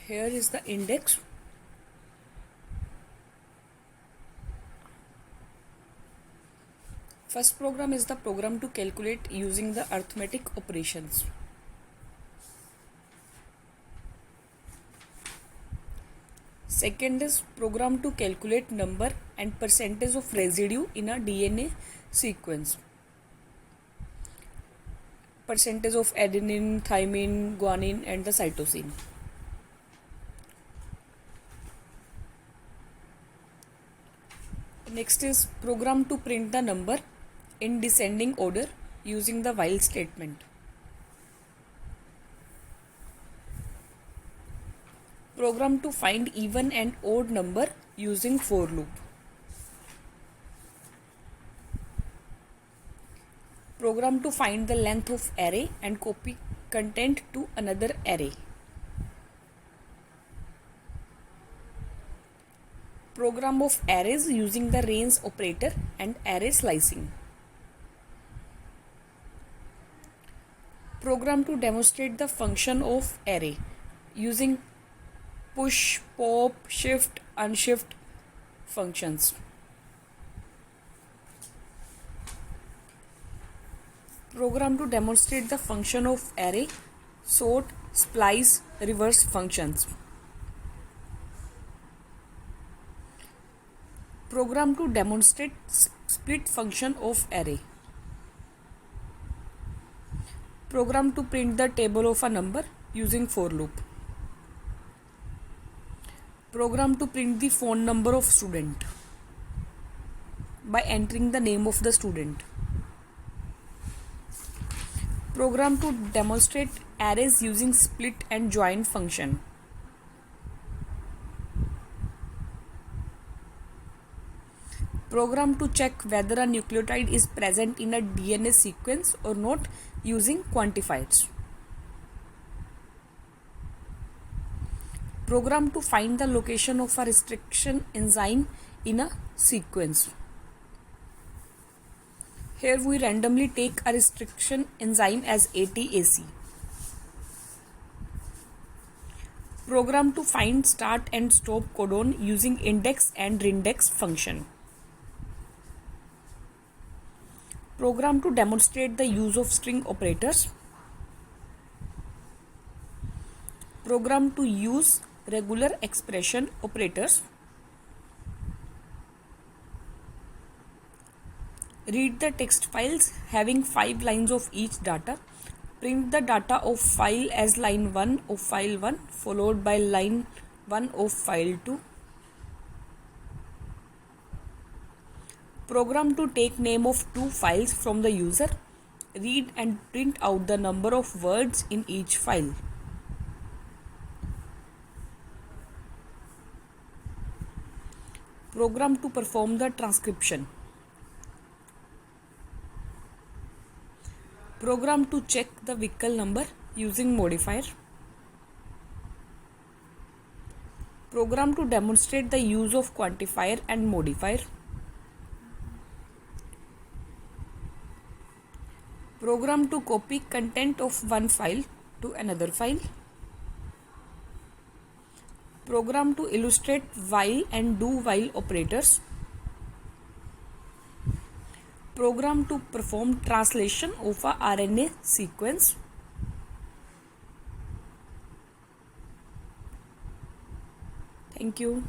Here is the index. First program is the program to calculate using the arithmetic operations. Second is program to calculate number and percentage of residue in a DNA sequence. Percentage of adenine, thymine, guanine and the cytosine. Next is program to print the number in descending order using the while statement. Program to find even and odd number using for loop. Program to find the length of array and copy content to another array. Program of arrays using the range operator and array slicing. Program to demonstrate the function of array using push, pop, shift, unshift functions. Program to demonstrate the function of array, sort, splice, reverse functions. Program to demonstrate split function of array. Program to print the table of a number using for loop. Program to print the phone number of student by entering the name of the student. Program to demonstrate arrays using split and join function. Program to check whether a nucleotide is present in a DNA sequence or not using quantifiers. Program to find the location of a restriction enzyme in a sequence. Here we randomly take a restriction enzyme as ATAC. Program to find start and stop codon using index and rindex function. Program to demonstrate the use of string operators. Program to use regular expression operators. Read the text files having 5 lines of each data. Print the data of file as line 1 of file 1 followed by line 1 of file 2. Program to take name of two files from the user. Read and print out the number of words in each file. Program to perform the transcription. Program to check the vehicle number using modifier. Program to demonstrate the use of quantifier and modifier. Program to copy content of one file to another file. Program to illustrate while and do while operators. Program to perform translation of a RNA sequence. Thank you.